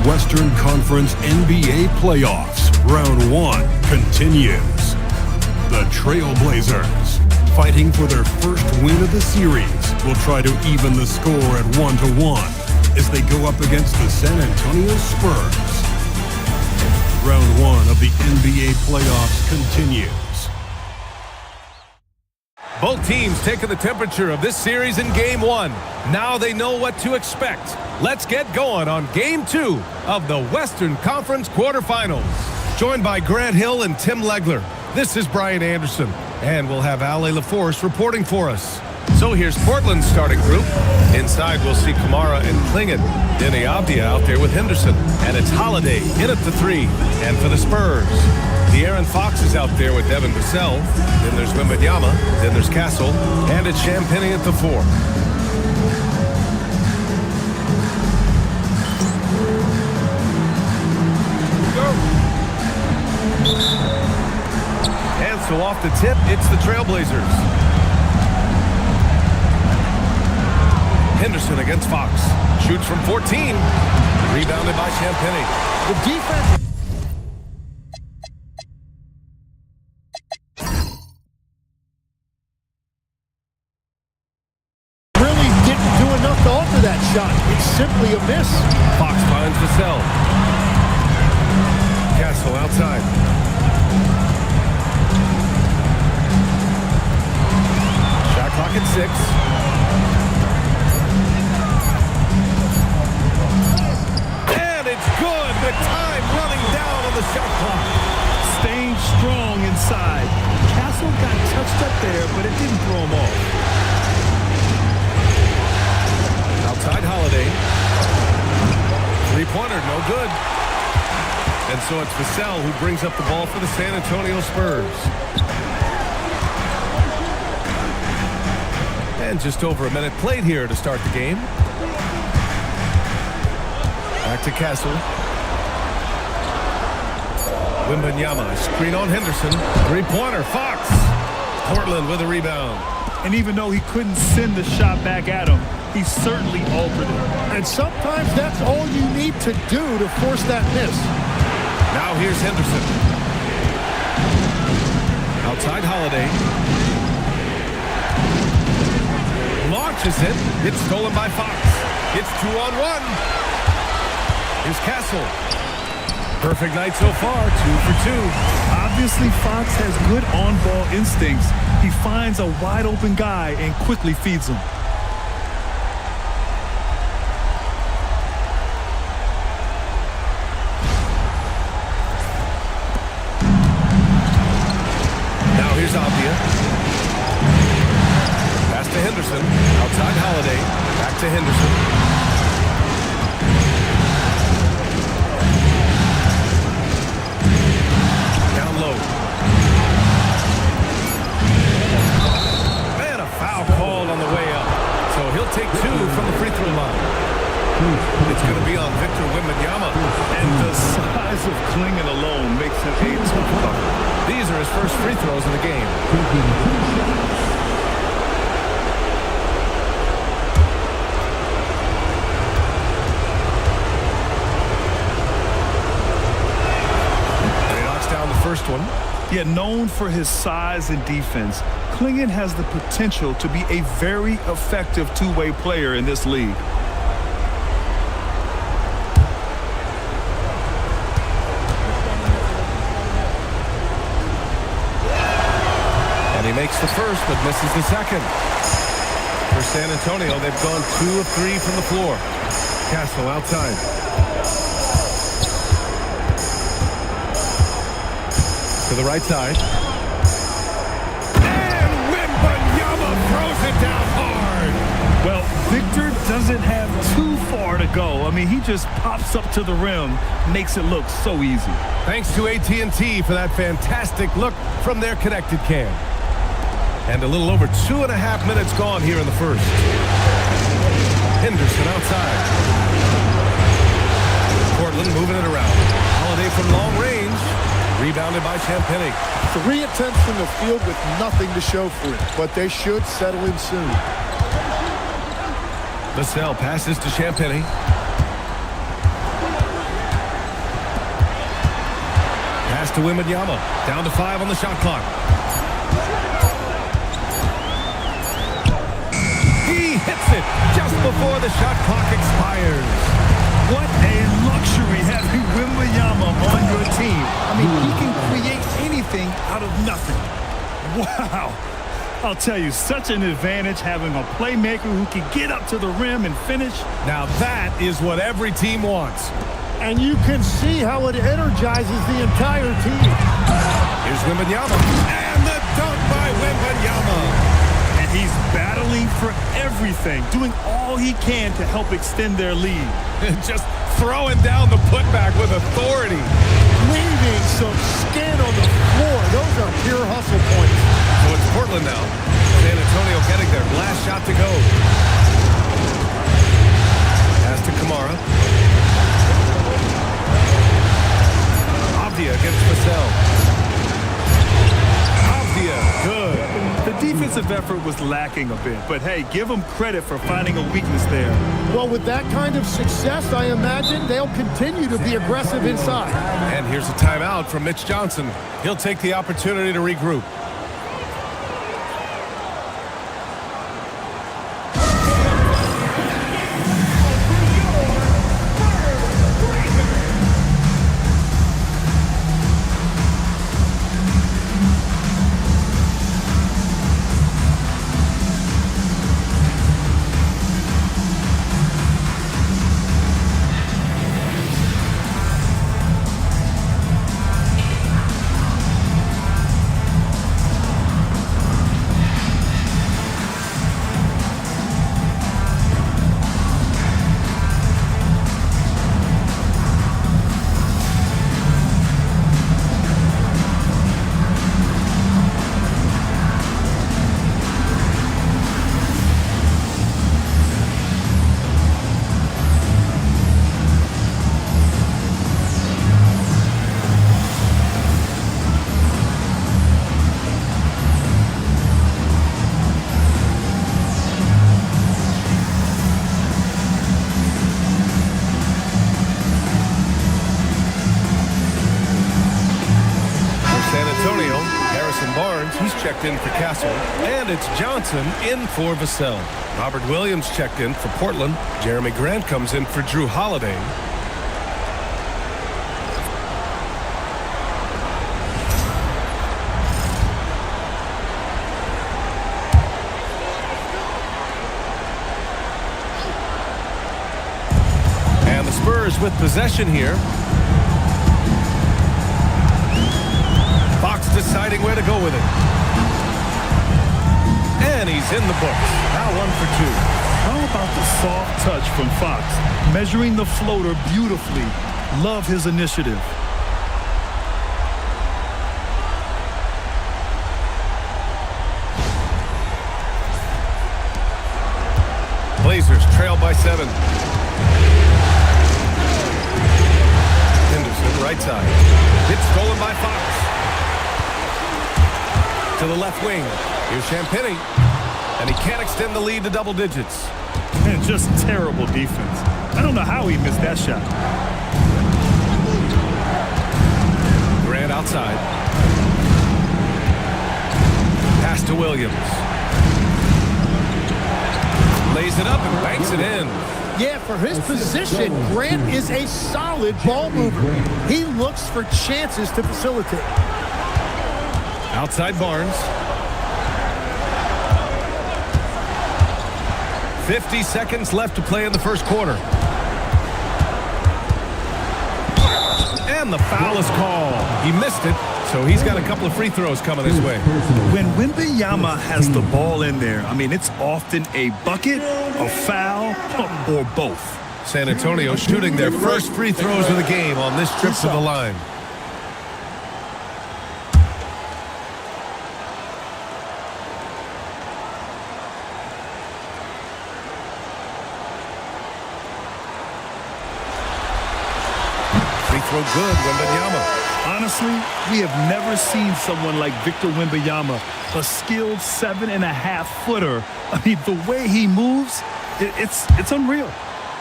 Western Conference NBA playoffs. Round 1 continues. The Trailblazers, fighting for their first win of the series, will try to even the score at 1-1 as they go up against the San Antonio Spurs. Round 1 of the NBA playoffs continues. Both teams taking the temperature of this series in Game 1. Now they know what to expect. Let's get going on Game 2 of the Western Conference quarterfinals. Joined by Grant Hill and Tim Legler, this is Brian Anderson, and we'll have Ale LaForce reporting for us. So here's Portland's starting group. Inside we'll see Kamara and Klingon. Denny Avdia out there with Henderson. And it's Holiday in at the 3. And for the Spurs, De'Aaron Fox is out there with Devin Vassell. Then there's Wembanyama. Then there's Castle. And it's Champagnie at the 4. And so off the tip, it's the Trailblazers. Henderson against Fox. Shoots from 14. Rebounded by Champagnie. The defense. Really didn't do enough to alter that shot. It's simply a miss. Fox finds Vassell. Castle outside. Shot clock at 6. Good, the time running down on the shot clock. Staying strong inside. Castle got touched up there, but it didn't throw him off. Outside Holiday. Three-pointer, no good. And so it's Vassell who brings up the ball for the San Antonio Spurs. And just over a minute played here to start the game. Back to Castle. Wembanyama, screen on Henderson. Three-pointer, Fox. Portland with a rebound. And even though he couldn't send the shot back at him, he certainly altered it. And sometimes that's all you need to do to force that miss. Now here's Henderson. Outside Holiday. Launches it. It's stolen by Fox. It's 2-on-1. Here's Castle. Perfect night so far, 2 for 2. Obviously, Fox has good on-ball instincts. He finds a wide-open guy and quickly feeds him. Now here's Avdia. Pass to Henderson. Outside Holiday. Back to Henderson. Take 2 from the free throw line. It's going to be on Victor Wembanyama. And the size of Klingon alone makes him a tough cover. These are his first free throws in the game. And he knocks down the first one. Yet known for his size and defense, Klingon has the potential to be a very effective two-way player in this league. And he makes the first, but misses the second. For San Antonio, they've gone 2 of 3 from the floor. Castle outside. To the right side. And Wembanyama throws it down hard. Well, Victor doesn't have too far to go. I mean, he just pops up to the rim, makes it look so easy. Thanks to AT&T for that fantastic look from their connected cam. And a little over 2.5 minutes gone here in the first. Henderson outside. Portland moving it around. Holiday from long range. Rebounded by Champagnie. 3 attempts from the field with nothing to show for it, but they should settle in soon. Vassell passes to Champagnie. Pass to Wembanyama. Down to 5 on the shot clock. He hits it just before the shot clock expires. What a luxury having Wembanyama on your team. I mean, he can create anything out of nothing. Wow. I'll tell you, such an advantage having a playmaker who can get up to the rim and finish. Now that is what every team wants. And you can see how it energizes the entire team. Here's Wembanyama. And the dunk by Wembanyama. And he's battling for everything, doing all he can to help extend their lead. Just throwing down the putback with authority. Leaving some skin on the floor. Those are pure hustle points. So it's Portland now. San Antonio getting their last shot to go. Pass to Kamara. Avdia against Vassell. Avdia, good. The defensive effort was lacking a bit, but hey, give them credit for finding a weakness there. Well, with that kind of success, I imagine they'll continue to be aggressive inside. And here's a timeout from Mitch Johnson. He'll take the opportunity to regroup. He's checked in for Castle. And it's Johnson in for Vassell. Robert Williams checked in for Portland. Jeremy Grant comes in for Drew Holiday. And the Spurs with possession here. Fox deciding where to go with it. And he's in the books. Now 1 for 2. How about the soft touch from Fox? Measuring the floater beautifully. Love his initiative. Blazers trail by 7. Henderson right side. It's stolen by Fox. To the left wing. Here's Champagnie. And he can't extend the lead to double digits. And just terrible defense. I don't know how he missed that shot. Grant outside. Pass to Williams. Lays it up and banks it in. Yeah, for his position, Grant is a solid ball mover. He looks for chances to facilitate. Outside Barnes. 50 seconds left to play in the first quarter. And the foul is called. He missed it, so he's got a couple of free throws coming his way. When Wembanyama has the ball in there, I mean, it's often a bucket, a foul, or both. San Antonio shooting their first free throws of the game on this trip to the line. Throw good, Wembanyama. Honestly, we have never seen someone like Victor Wembanyama, a skilled 7.5-footer. I mean, the way he moves, it's unreal.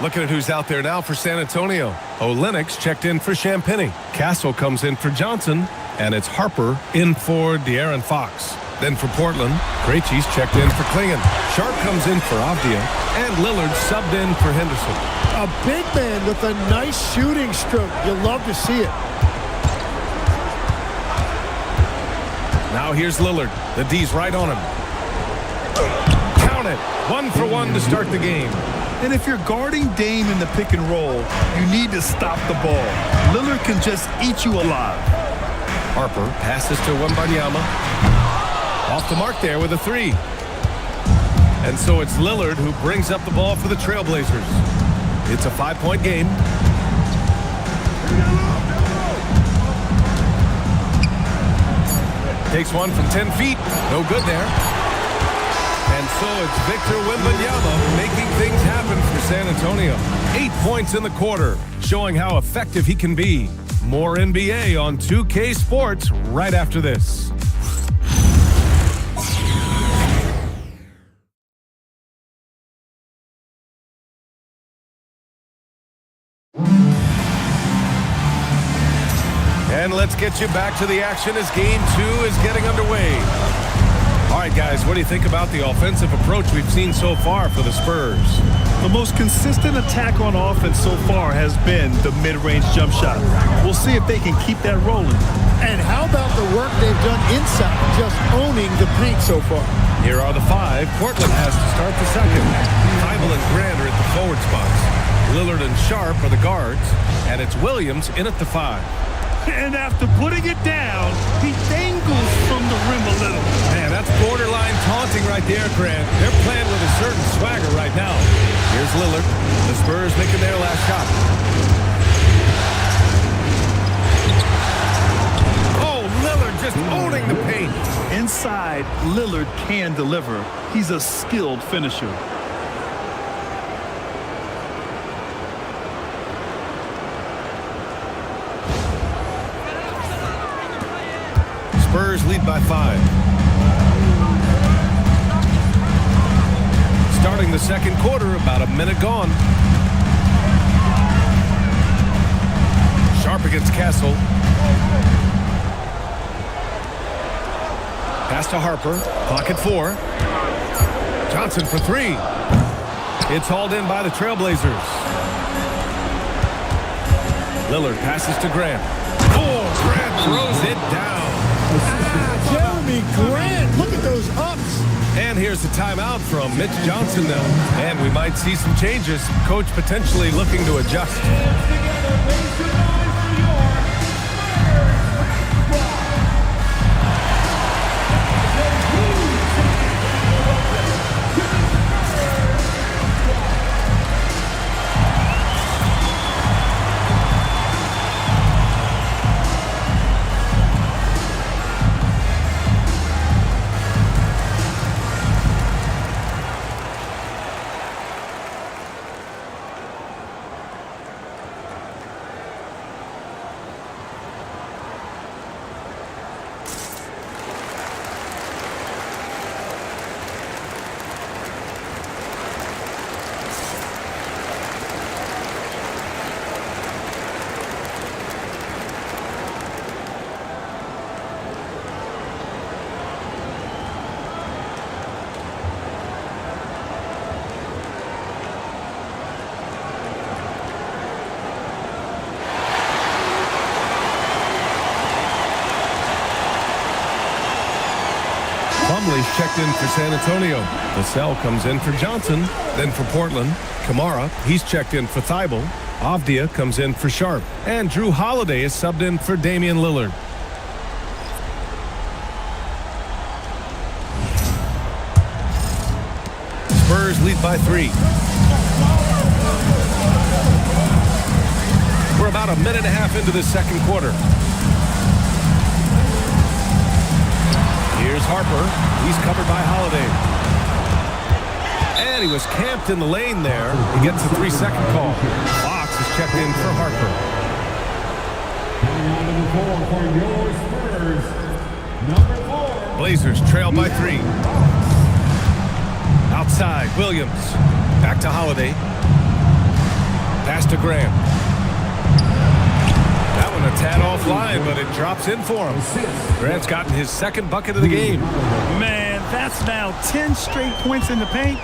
Looking at who's out there now for San Antonio. Olenek's checked in for Champagnie. Castle comes in for Johnson. And it's Harper in for De'Aaron Fox. Then for Portland, Krejci's checked in for Klingon. Sharp comes in for Avdia. And Lillard subbed in for Henderson. A big man with a nice shooting stroke. You'll love to see it. Now here's Lillard. The D's right on him. Count it. 1 for 1 to start the game. And if you're guarding Dame in the pick and roll, you need to stop the ball. Lillard can just eat you alive. Harper passes to Wembanyama. Off the mark there with a 3. And so it's Lillard who brings up the ball for the Trailblazers. It's a 5-point game. Takes one from 10 feet. No good there. And so it's Victor Wembanyama making things happen for San Antonio. 8 points in the quarter, showing how effective he can be. More NBA on 2K Sports right after this. And let's get you back to the action as Game 2 is getting underway. All right, guys, what do you think about the offensive approach we've seen so far for the Spurs? The most consistent attack on offense so far has been the mid-range jump shot. We'll see if they can keep that rolling. And how about the work they've done inside, just owning the paint so far? Here are the 5. Portland has to start the second. Thybulle and Grant are at the forward spots. Lillard and Sharp are the guards. And it's Williams in at the 5. And after putting it down, he dangles from the rim a little. Man, that's borderline taunting right there, Grant. They're playing with a certain swagger right now. Here's Lillard. The Spurs making their last shot. Oh, Lillard just owning the paint. Inside, Lillard can deliver. He's a skilled finisher. Spurs lead by 5. Starting the second quarter, about a minute gone. Sharp against Castle. Pass to Harper. Pocket 4. Johnson for 3. It's hauled in by the Trailblazers. Lillard passes to Grant. Oh, Grant throws it down. Jeremy Grant, look at those ups. And here's the timeout from Mitch Johnson now. And we might see some changes. Coach potentially looking to adjust. Plumlee's checked in for San Antonio. Vassell comes in for Johnson. Then for Portland, Kamara. He's checked in for Thybulle. Avdia comes in for Sharp. And Drew Holiday is subbed in for Damian Lillard. Spurs lead by 3. We're about a minute and a half into the second quarter. Here's Harper. He's covered by Holiday. And he was camped in the lane there. He gets a 3-second call. Fox is checked in for Harper. Blazers trail by 3. Outside, Williams. Back to Holiday. Pass to Graham. That one a tad offline, but it drops in for him. Grant's gotten his second bucket of the game. Man, that's now 10 straight points in the paint.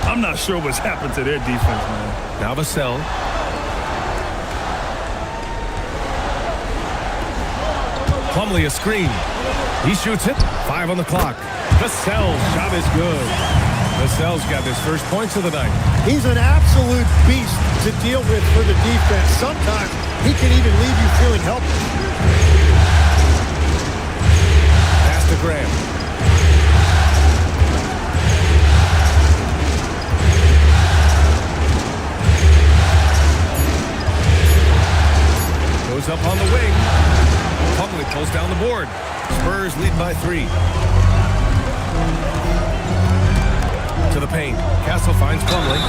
I'm not sure what's happened to their defense, man. Now Vassell. Plumlee a screen. He shoots it. 5 on the clock. Vassell's shot is good. Vassell's got his first points of the night. He's an absolute beast to deal with for the defense. Sometimes he can even leave you feeling helpless. Pass to Graham. Goes up on the wing. Plumlee pulls down the board. Spurs lead by 3. To the paint. Castle finds Plumlee.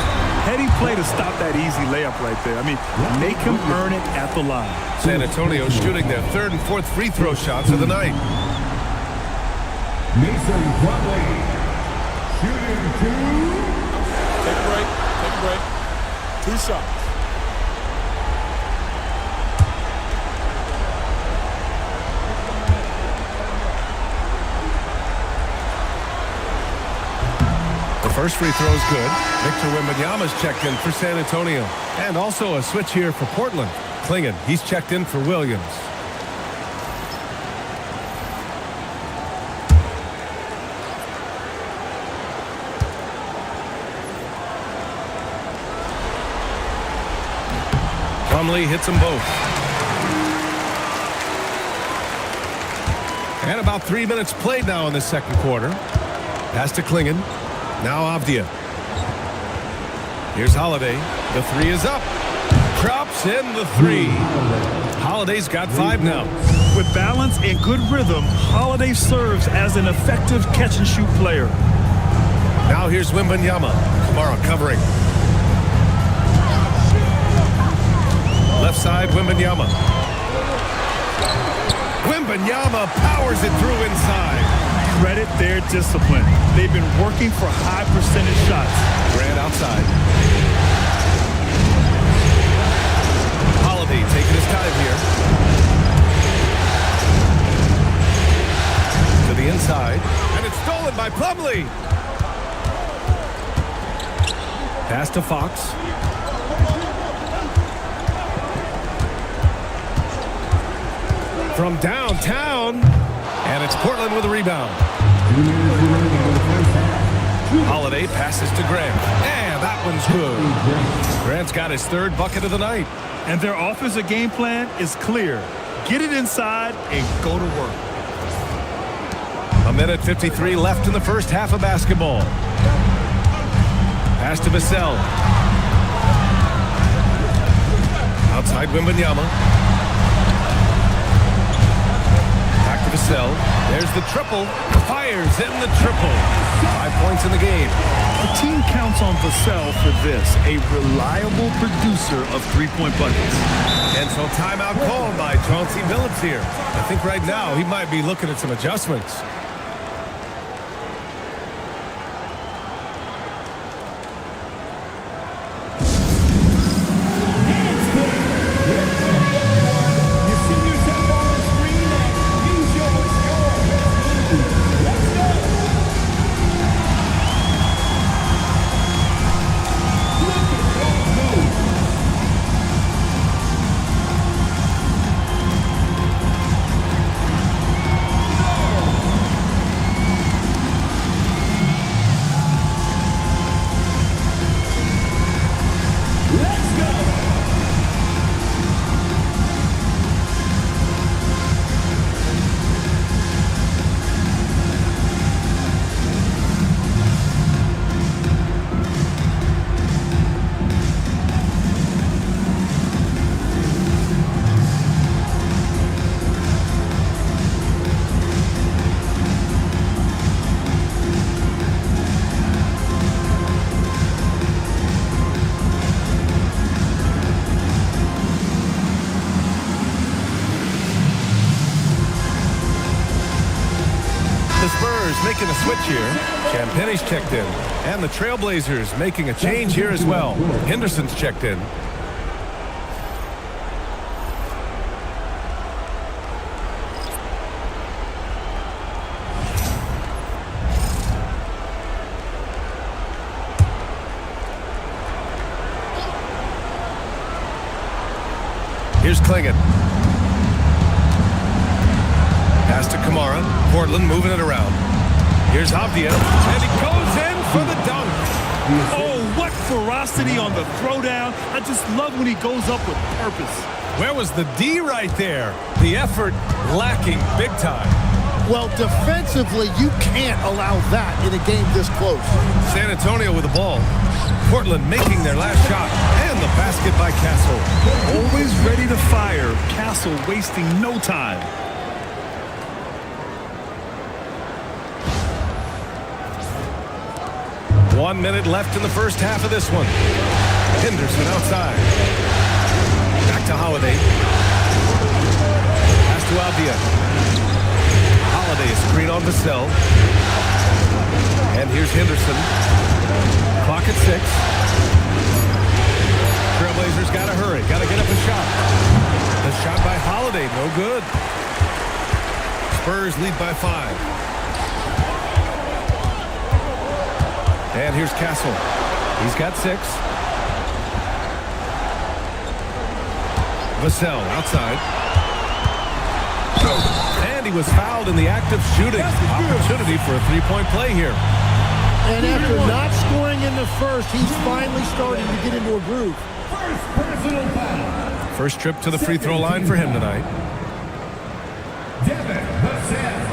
Heady play to stop that easy layup right there. I mean, make him earn it at the line. San Antonio shooting their 3rd and 4th free throw shots of the night. Mason Plumlee shooting 2. Take a break. Take a break. 2 shots. The first free throw is good. Victor Wembanyama's checked in for San Antonio. And also a switch here for Portland. Klingon, he's checked in for Williams. Plumlee hits them both. And about 3 minutes played now in the second quarter. Pass to Klingon. Now Avdia. Here's Holiday. The 3 is up. Drops in the 3. Holiday's got 5 now. With balance and good rhythm, Holiday serves as an effective catch-and-shoot player. Now here's Wembanyama. Kamara covering. Left side, Wembanyama. Wembanyama powers it through inside. Credit their discipline. They've been working for high percentage shots. Grant outside. Holiday taking his time here. To the inside. And it's stolen by Plumlee. Pass to Fox. From downtown. And it's Portland with a rebound. Holiday passes to Grant. And that one's good. Grant's got his 3rd bucket of the night. And their offensive game plan is clear. Get it inside and go to work. 1:53 left in the first half of basketball. Pass to Vassell. Outside Wembanyama. Vassell. There's the triple. Fires in the triple. 5 points in the game. The team counts on Vassell for this, a reliable producer of 3-point buckets. And so timeout called by Chauncey Billups here. I think right now he might be looking at some adjustments. The Spurs making a switch here. Champagne's checked in. And the Trailblazers making a change here as well. Henderson's checked in. Here's Klingon. Pass to Kamara. Portland moving it around. Here's Avdia, and he goes in for the dunk. Oh, what ferocity on the throwdown. I just love when he goes up with purpose. Where was the D right there? The effort lacking big time. Well, defensively, you can't allow that in a game this close. San Antonio with the ball. Portland making their last shot. And the basket by Castle. Always ready to fire. Castle wasting no time. One minute left in the first half of this one. Henderson outside. Back to Holiday. Pass to Avdia. Holiday is screen on Vassell. And here's Henderson. Clock at 6. Trailblazers got to hurry. Got to get up a shot. The shot by Holiday, no good. Spurs lead by 5. And here's Castle. He's got 6. Vassell outside. And he was fouled in the act of shooting. Opportunity for a three-point play here. And after not scoring in the first, he's finally starting to get into a groove. First personal foul. First trip to the free throw line for him tonight. Devin Vassell.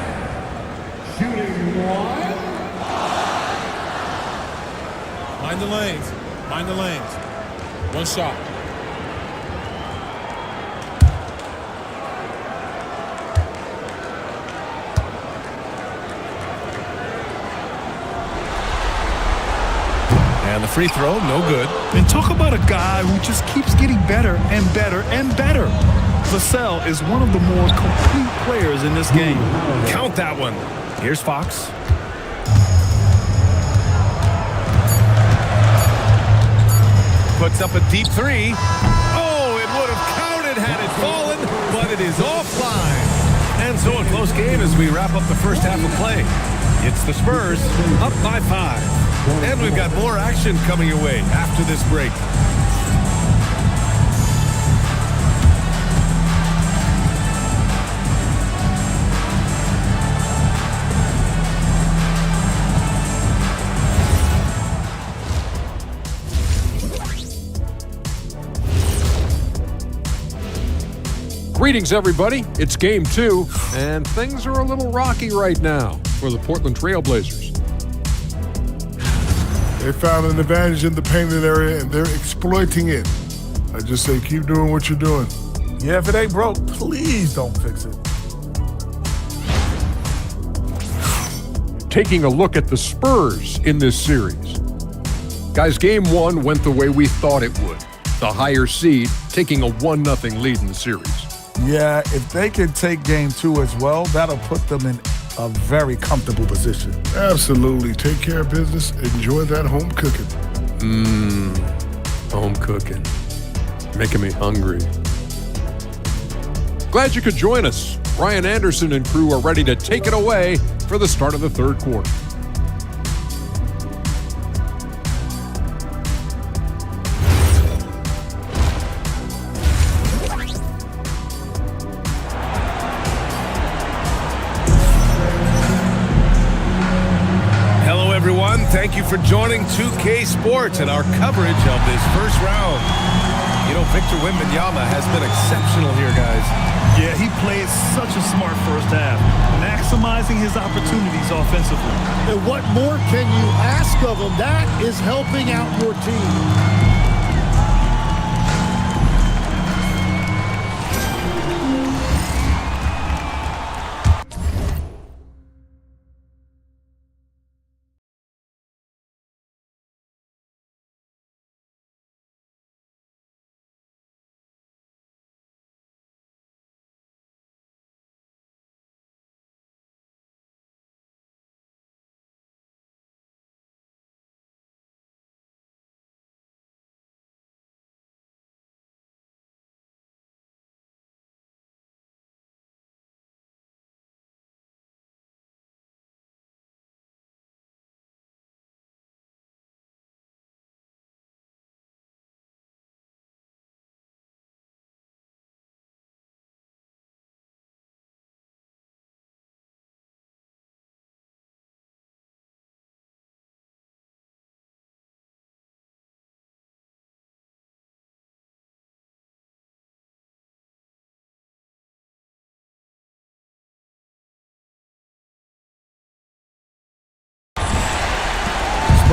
Shooting 1. Mind the lanes. Mind the lanes. One shot. And the free throw, no good. And talk about a guy who just keeps getting better and better and better. Vassell is one of the more complete players in this game. Count that one. Here's Fox. Puts up a deep 3. Oh, it would have counted had it fallen, but it is offline. And so a close game as we wrap up the first half of play. It's the Spurs up by 5. And we've got more action coming your way after this break. Greetings, everybody. It's Game 2, and things are a little rocky right now for the Portland Trailblazers. They found an advantage in the painted area, and they're exploiting it. I just say keep doing what you're doing. Yeah, if it ain't broke, please don't fix it. Taking a look at the Spurs in this series. Guys, Game 1 went the way we thought it would. The higher seed taking a 1-0 lead in the series. Yeah, if they can take Game 2 as well, that'll put them in a very comfortable position. Absolutely. Take care of business. Enjoy that home cooking. Home cooking. Making me hungry. Glad you could join us. Brian Anderson and crew are ready to take it away for the start of the third quarter. Thank you for joining 2K Sports and our coverage of this first round. You know, Victor Wembanyama has been exceptional here, guys. Yeah, he played such a smart first half, maximizing his opportunities offensively. And what more can you ask of him? That is helping out your team.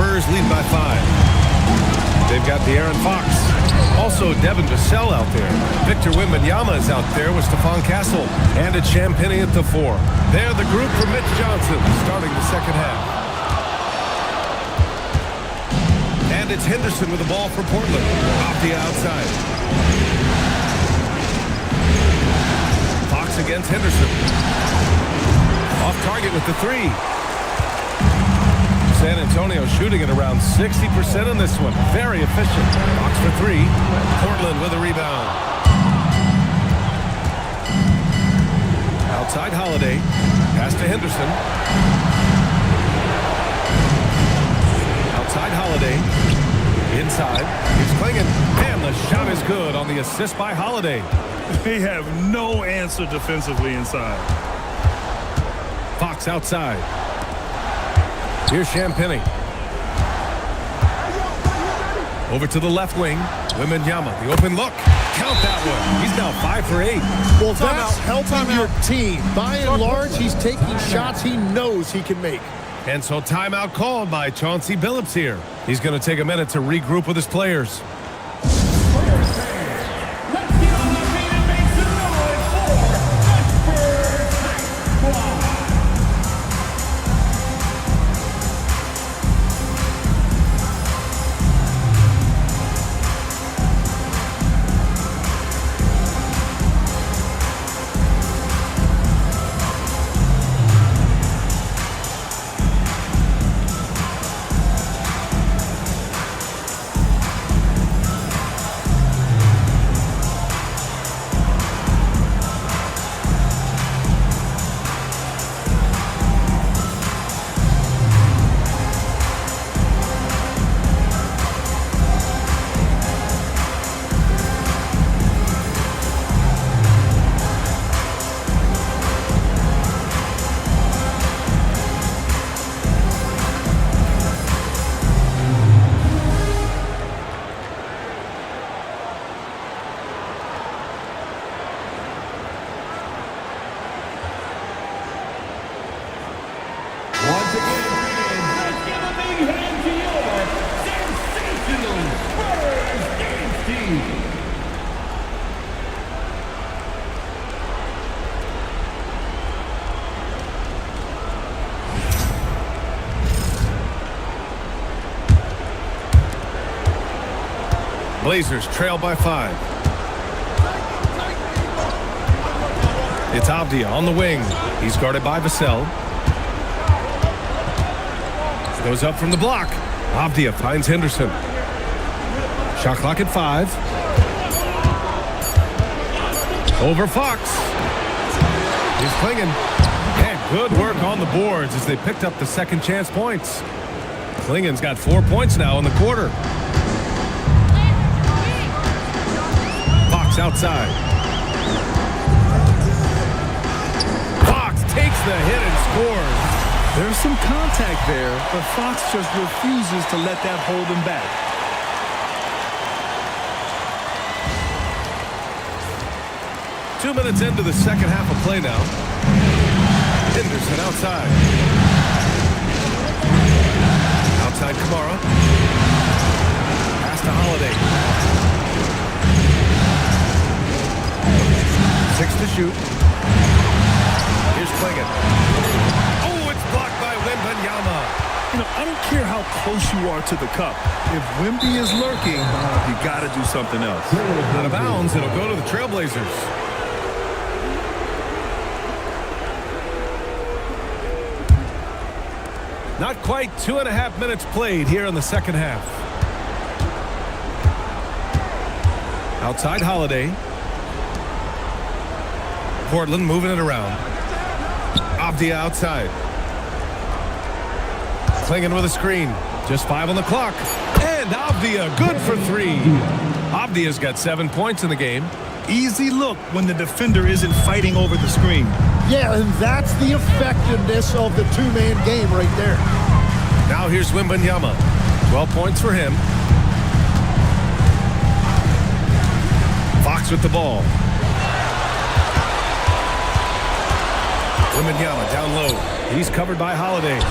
Spurs lead by 5. They've got De'Aaron Fox. Also Devin Vassell out there. Victor Wembanyama is out there with Stephon Castle. And it's Champagnie at the 4. They're the group for Mitch Johnson starting the second half. And it's Henderson with the ball for Portland. Off the outside. Fox against Henderson. Off target with the 3. San Antonio shooting at around 60% on this one. Very efficient. Fox for 3. Portland with a rebound. Outside Holiday. Pass to Henderson. Outside Holiday. Inside. He's clinging. And the shot is good on the assist by Holiday. They have no answer defensively inside. Fox outside. Here's Champagnie. Over to the left wing. Wembanyama, the open look. Count that one. He's now 5 for 8. Well, that's helping your team. By and large, he's taking shots he knows he can make. And so timeout called by Chauncey Billups here. He's going to take a minute to regroup with his players. Let's get on the feet and make some noise for the Spurs. Once again, let's give a big hand to your sensational Spurs game team. Blazers trail by 5. It's Avdia on the wing. He's guarded by Vassell. Goes up from the block. Avdia finds Henderson. Shot clock at 5. Over Fox. He's clinging. And good work on the boards as they picked up the second chance points. Klingen's got 4 points now in the quarter. Fox outside. Fox takes the hit and scores. There's some contact there, but Fox just refuses to let that hold him back. Two minutes into the second half of play now. Henderson outside. Outside Kamara. Pass to Holiday. 6 to shoot. Here's Klingen. Blocked by Wembanyama. You know, I don't care how close you are to the cup. If Wemby is lurking, you got to do something else. Out of bounds, it'll go to the Trailblazers. Not quite 2.5 minutes played here in the second half. Outside Holiday. Portland moving it around. Avdia outside. Klingen with a screen. Just 5 on the clock. And Avdia good for 3. Avdia's got 7 points in the game. Easy look when the defender isn't fighting over the screen. Yeah, and that's the effectiveness of the two-man game right there. Now here's Wembanyama. 12 points for him. Fox with the ball. Wembanyama down low. He's covered by Holiday.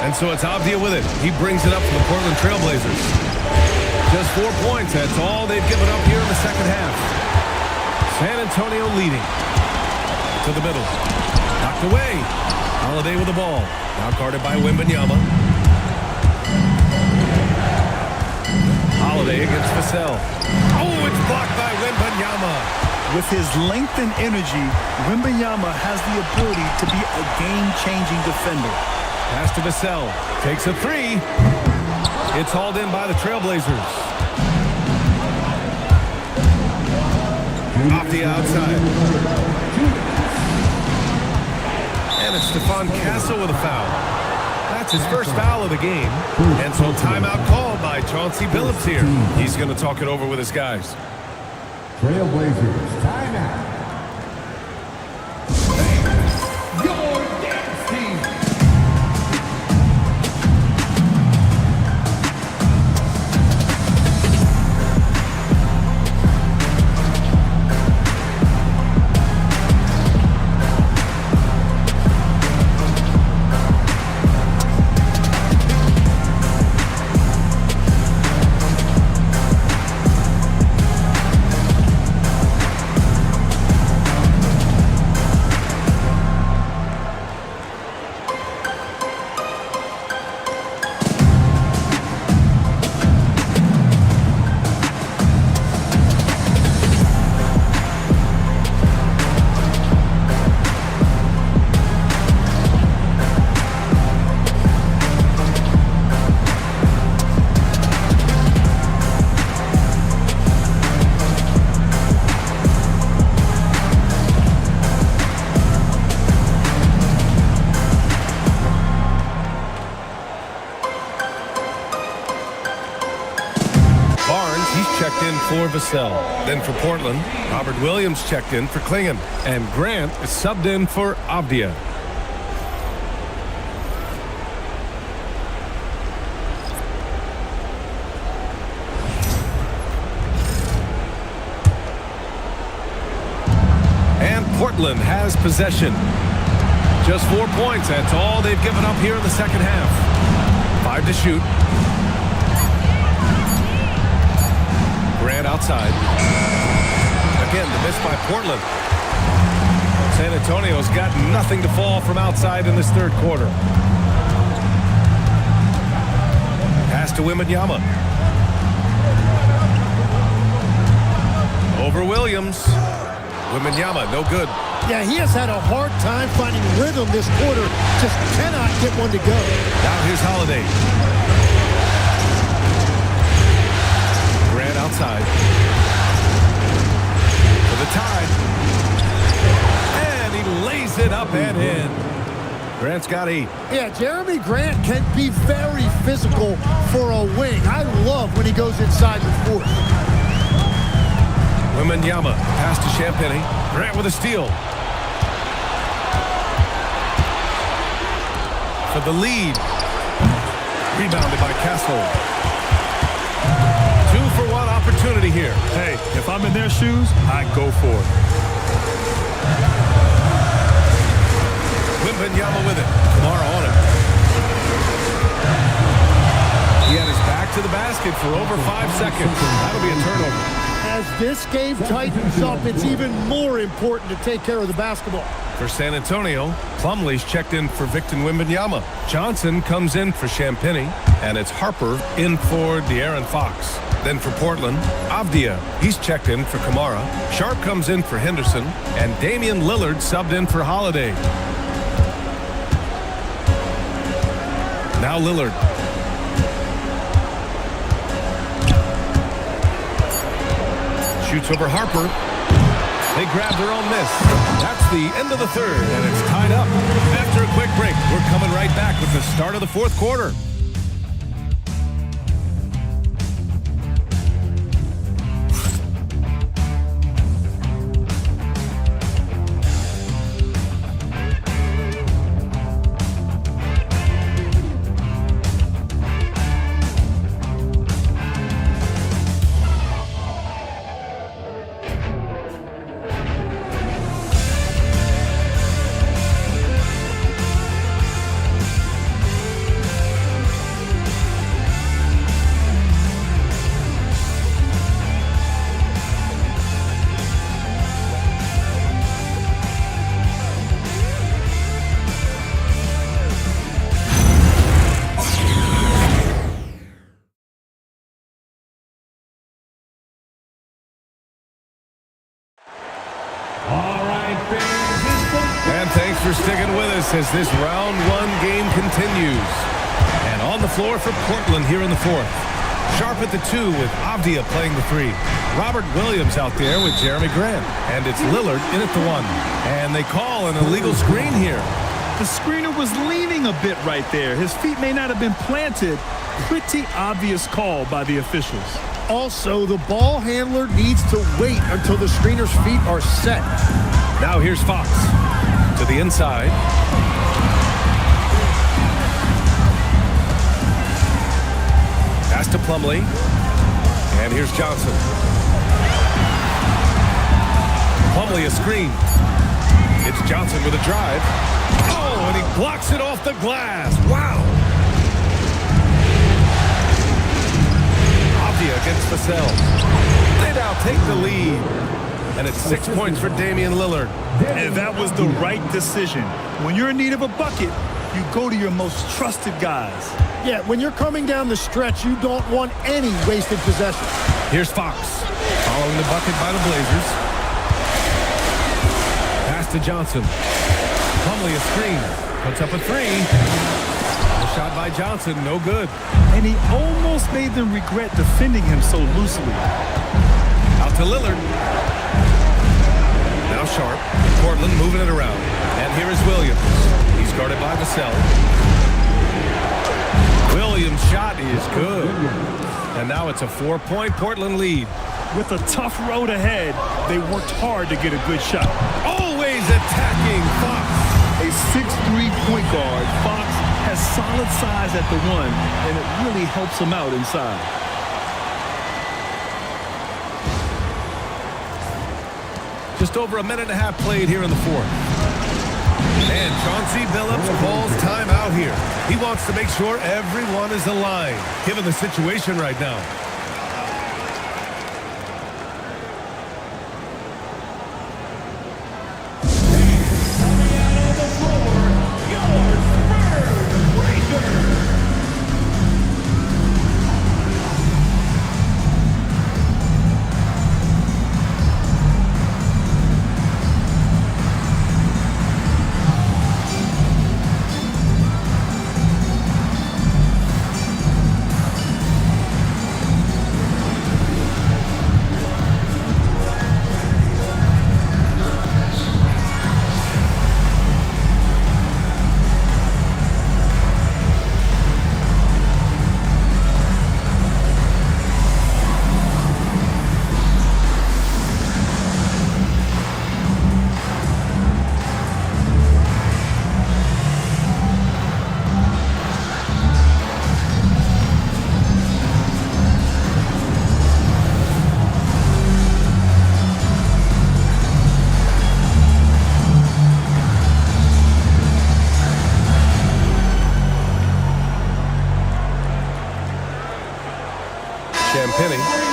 And so it's Avdia with it. He brings it up for the Portland Trailblazers. Just 4 points. That's all they've given up here in the second half. San Antonio leading. To the middle. Knocked away. Holiday with the ball. Now guarded by Wembanyama. Holiday against Vassell. Oh, it's blocked by Wembanyama. With his length and energy, Wembanyama has the ability to be a game-changing defender. Pass to Vassell. Takes a three. It's hauled in by the Trailblazers. Off the outside. And it's Stephon Castle with a foul. That's his first foul of the game. And so timeout called by Chauncey Billups here. He's going to talk it over with his guys. Trailblazers, timeout. Your dance team. For Vassell. Then for Portland, Robert Williams checked in for Klingon. And Grant is subbed in for Avdia. And Portland has possession. Just 4 points. That's all they've given up here in the second half. 5 to shoot. Grant outside. Again, the miss by Portland. San Antonio's got nothing to fall from outside in this third quarter. Pass to Wembanyama. Over Williams. Wembanyama, no good. Yeah, he has had a hard time finding rhythm this quarter. Just cannot get one to go. Now here's Holiday. Grant outside. For the tie. And he lays it up and in. Grant's got 8. Yeah, Jeremy Grant can be very physical for a wing. I love when he goes inside with force. Wembanyama, pass to Champagny. Grant with a steal. For the lead. Rebounded by Castle. 2-for-1 opportunity here. Hey, if I'm in their shoes, I go for it. Wembanyama with it. Kamara on him. He had his back to the basket for over 5 seconds. That'll be a turnover. As this game tightens up, it's even more important to take care of the basketball. For San Antonio, Plumlee's checked in for Victor Wembanyama. Johnson comes in for Champagny, and it's Harper in for De'Aaron Fox. Then for Portland, Avdia, he's checked in for Kamara. Sharp comes in for Henderson, and Damian Lillard subbed in for Holiday. Now Lillard. Shoots over Harper. They grab their own miss. That's the end of the third, and it's tied up. After a quick break, we're coming right back with the start of the fourth quarter. All right, fans, it's the And thanks for sticking with us as this round one game continues. And on the floor for Portland here in the fourth. Sharp at the 2 with Avdia playing the 3. Robert Williams out there with Jeremy Grant. And it's Lillard in at the 1. And they call an illegal screen here. The screener was leaning a bit right there. His feet may not have been planted. Pretty obvious call by the officials. Also, the ball handler needs to wait until the screener's feet are set. Now here's Fox to the inside. Pass to Plumlee. And here's Johnson. Plumlee a screen. It's Johnson with a drive. Oh, and he blocks it off the glass. Wow. Avdia against Vassell. They now take the lead. And it's 6 points for Damian Lillard. And that was the right decision. When you're in need of a bucket, you go to your most trusted guys. Yeah, when you're coming down the stretch, you don't want any wasted possession. Here's Fox following the bucket by the Blazers. Pass to Johnson. Plumlee a screen. Puts up a 3. The shot by Johnson, no good. And he almost made them regret defending him so loosely. Out to Lillard. Now Sharp. Portland moving it around. And here is Williams. He's guarded by Vassell. Williams' shot is good. And now it's a 4-point Portland lead. With a tough road ahead, they worked hard to get a good shot. Always attacking Fox. A 6'3" point guard, Fox has solid size at the 1, and it really helps him out inside. Just over a minute and a half played here in the fourth. And Chauncey Billups calls timeout here. He wants to make sure everyone is aligned, given the situation right now.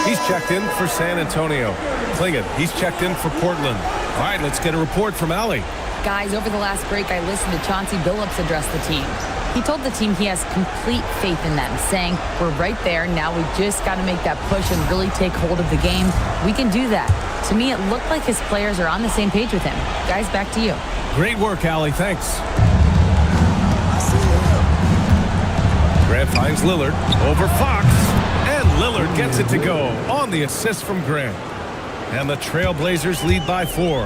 He's checked in for San Antonio. Klingon, he's checked in for Portland. All right, let's get a report from Allie. Guys, over the last break, I listened to Chauncey Billups address the team. He told the team he has complete faith in them, saying, we're right there, now we just got to make that push and really take hold of the game. We can do that. To me, it looked like his players are on the same page with him. Guys, back to you. Great work, Allie. Thanks. Grant finds Lillard over Fox. And Lillard gets it to go on the assist from Grant. And the Trailblazers lead by 4.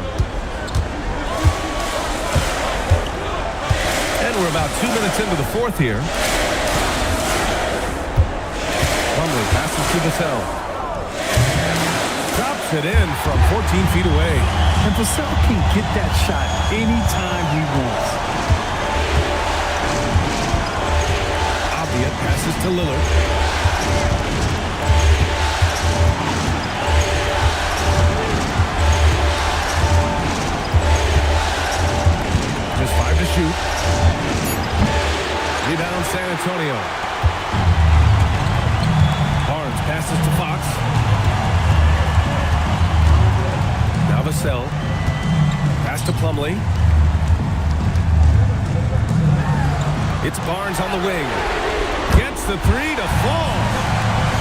And we're about 2 minutes into the fourth here. Plumlee passes to Vassell. Drops it in from 14 feet away. And Vassell can get that shot anytime he wants. Avdia passes to Lillard. Just 5 to shoot. Rebound San Antonio. Barnes passes to Fox. Now Vassell. Pass to Plumlee. It's Barnes on the wing. Gets the 3 to fall.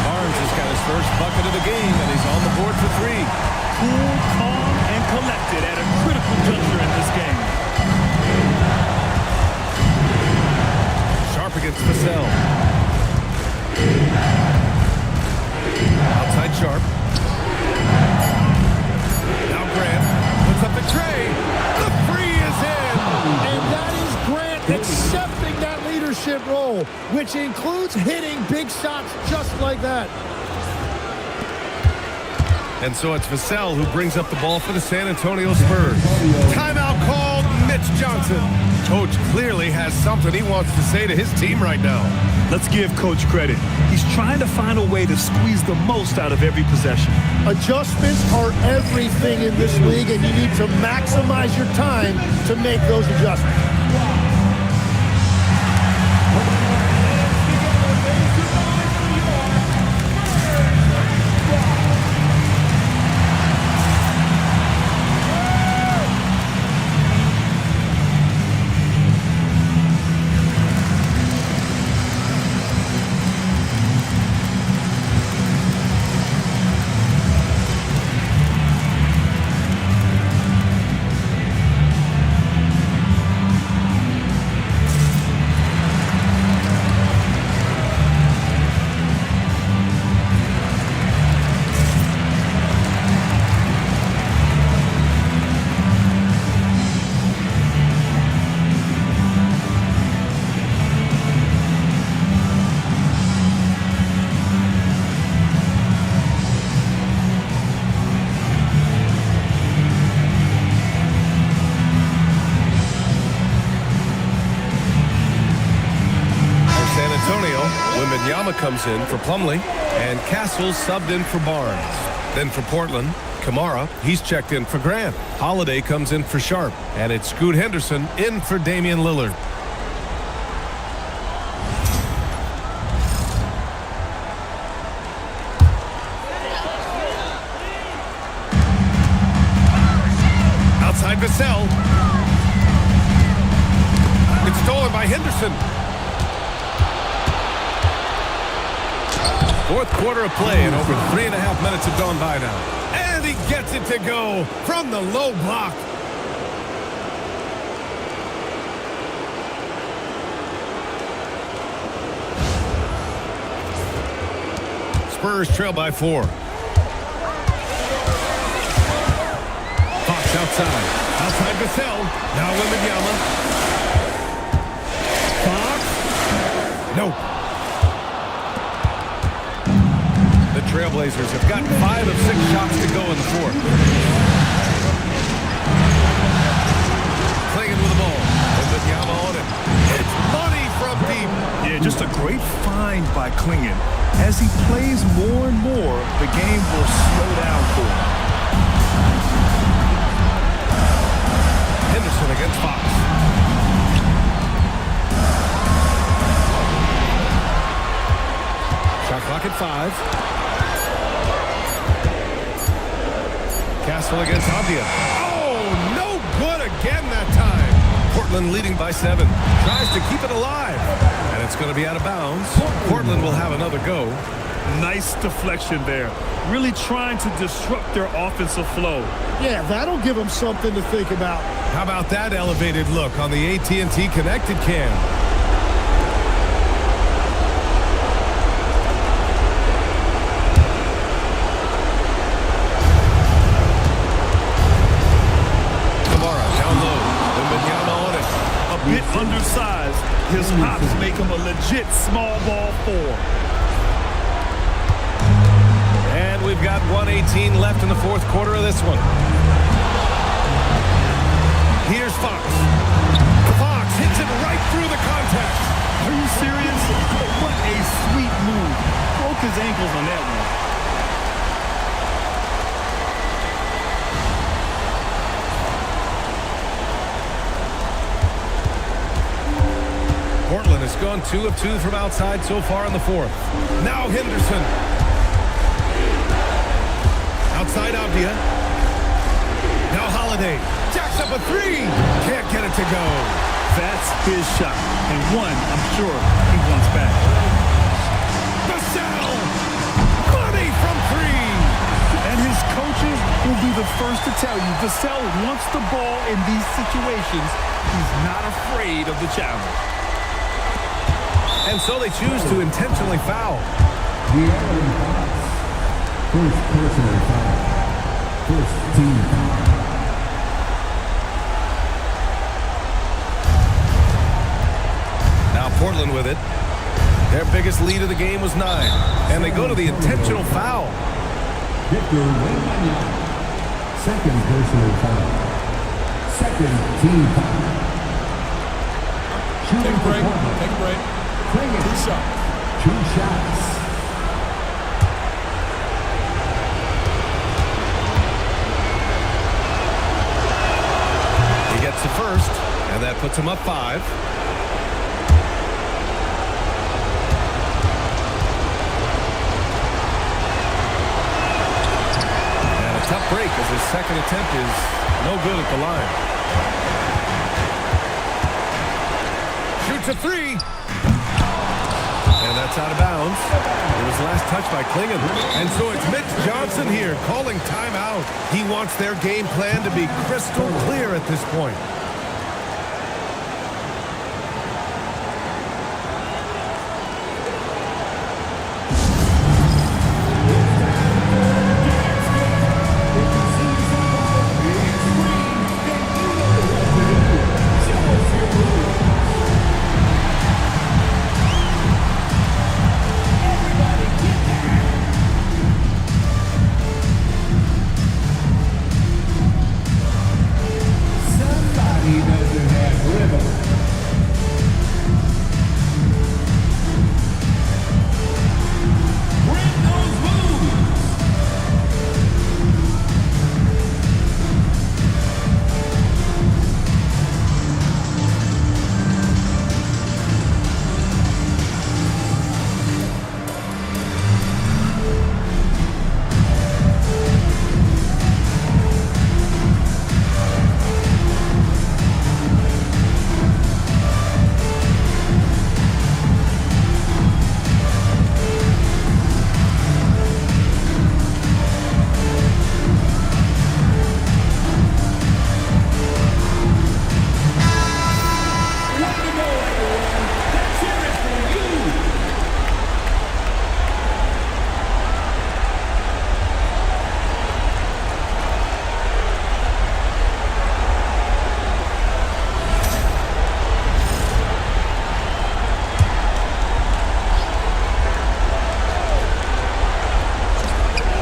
Barnes has got his first bucket of the game, and he's on the board for 3. Cool, calm, and collected at a critical juncture in this game. Sharp against Vassell. Outside Sharp. Now Grant puts up the tray. The three is in. And that is Grant accepting that leadership role, which includes hitting big shots just like that. And so it's Vassell who brings up the ball for the San Antonio Spurs. Timeout called, Mitch Johnson. Coach clearly has something he wants to say to his team right now. Let's give Coach credit. He's trying to find a way to squeeze the most out of every possession. Adjustments are everything in this league, and you need to maximize your time to make those adjustments. Wembanyama comes in for Plumlee, and Castle subbed in for Barnes. Then for Portland, Kamara, he's checked in for Grant. Holiday comes in for Sharp, and it's Scoot Henderson in for Damian Lillard. Outside Vassell. It's stolen by Henderson. Fourth quarter of play, and over 3.5 minutes have gone by now. And he gets it to go from the low block. Spurs trail by 4. Fox outside. Outside Vassell. Now Wembanyama. Fox. Nope. The Trailblazers have gotten 5 of 6 shots to go in the fourth. Clinging with the ball. Wembanyama on it. It's money from deep. Yeah, just a great find by Clinging. As he plays more and more, the game will slow down for him. Henderson against Fox. Shot clock at 5. Castle against Avdia. Oh, no good again that time. Portland leading by 7. Tries to keep it alive. And it's going to be out of bounds. Portland will have another go. Nice deflection there. Really trying to disrupt their offensive flow. Yeah, that'll give them something to think about. How about that elevated look on the AT&T connected cam? Bit undersized. His hops make him a legit small ball 4. And we've got 1:18 left in the fourth quarter of this one. Here's Fox. Fox hits it right through the contact. Are you serious? What a sweet move. Broke his ankles on that one. Portland has gone 2 of 2 from outside so far in the fourth. Now Henderson. Outside Avdia. Now Holiday. Jacks up a 3. Can't get it to go. That's his shot. And one, I'm sure, he wants back. Vassell. Money from 3. And his coaches will be the first to tell you, Vassell wants the ball in these situations. He's not afraid of the challenge. And so they choose to intentionally foul. First personal foul. First team foul. Now Portland with it. Their biggest lead of the game was 9. And they go to the intentional foul. Victor Wembanyama. Second personal foul. Second team foul. Take a break. Take a break. 2 shots. 2 shots. He gets the first, and that puts him up 5. And a tough break as his second attempt is no good at the line. Shoots a 3. And that's out of bounds. It was last touched by Klingon. And so it's Mitch Johnson here calling timeout. He wants their game plan to be crystal clear at this point.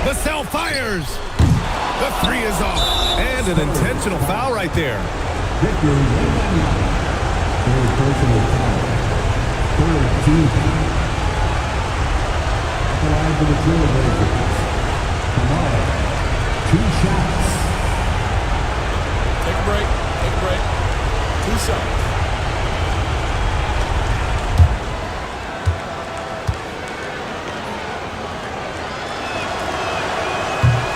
Vassell fires. The 3 is off. And an intentional foul right there. Victor Wembanyama. Third personal foul. Third team foul. At the line for the Trailblazers. Kamara. 2 shots. Take a break. Take a break. 2 shots.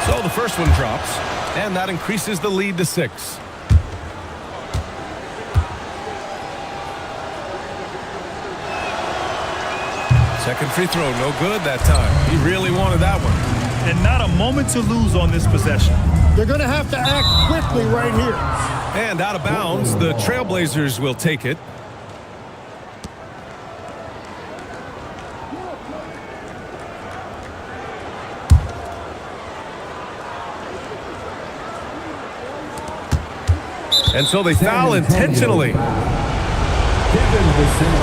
So the first one drops, and that increases the lead to 6. Second free throw, no good that time. He really wanted that one. And not a moment to lose on this possession. They're going to have to act quickly right here. And out of bounds, the Trailblazers will take it. And so they foul intentionally. Devin Vassell.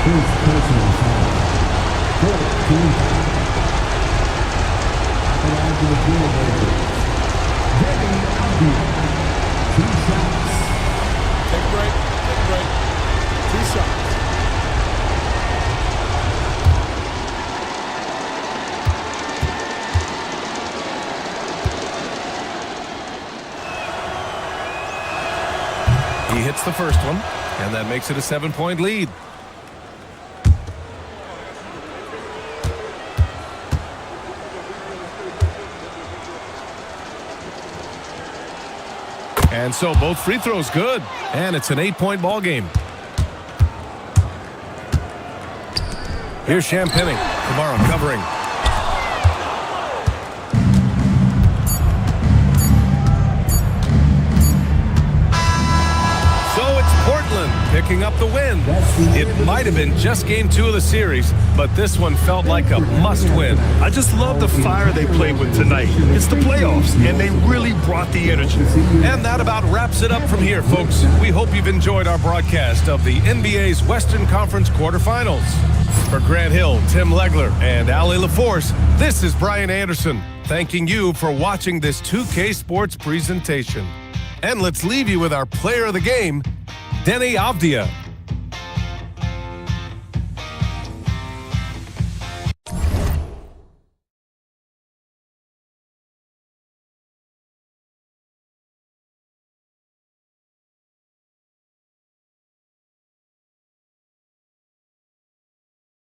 First personal foul. Fourth team foul. At the line for the Trailblazers. Devin Vassell. 2 shots. Take a break. Take a break. 2 shots. He hits the first one, and that makes it a 7-point lead. And so both free throws good, and it's an 8-point ball game. Here's Champagnie. Kamara covering. up the win. It might have been just game 2 of the series, but this one felt like a must-win. I just love the fire they played with tonight. It's the playoffs, and they really brought the energy. And that about wraps it up from here, folks. We hope you've enjoyed our broadcast of the NBA's Western Conference quarterfinals. For Grant Hill, Tim Legler, and Ali LaForce, this is Brian Anderson, thanking you for watching this 2K Sports presentation. And let's leave you with our player of the game, Denny Avdia.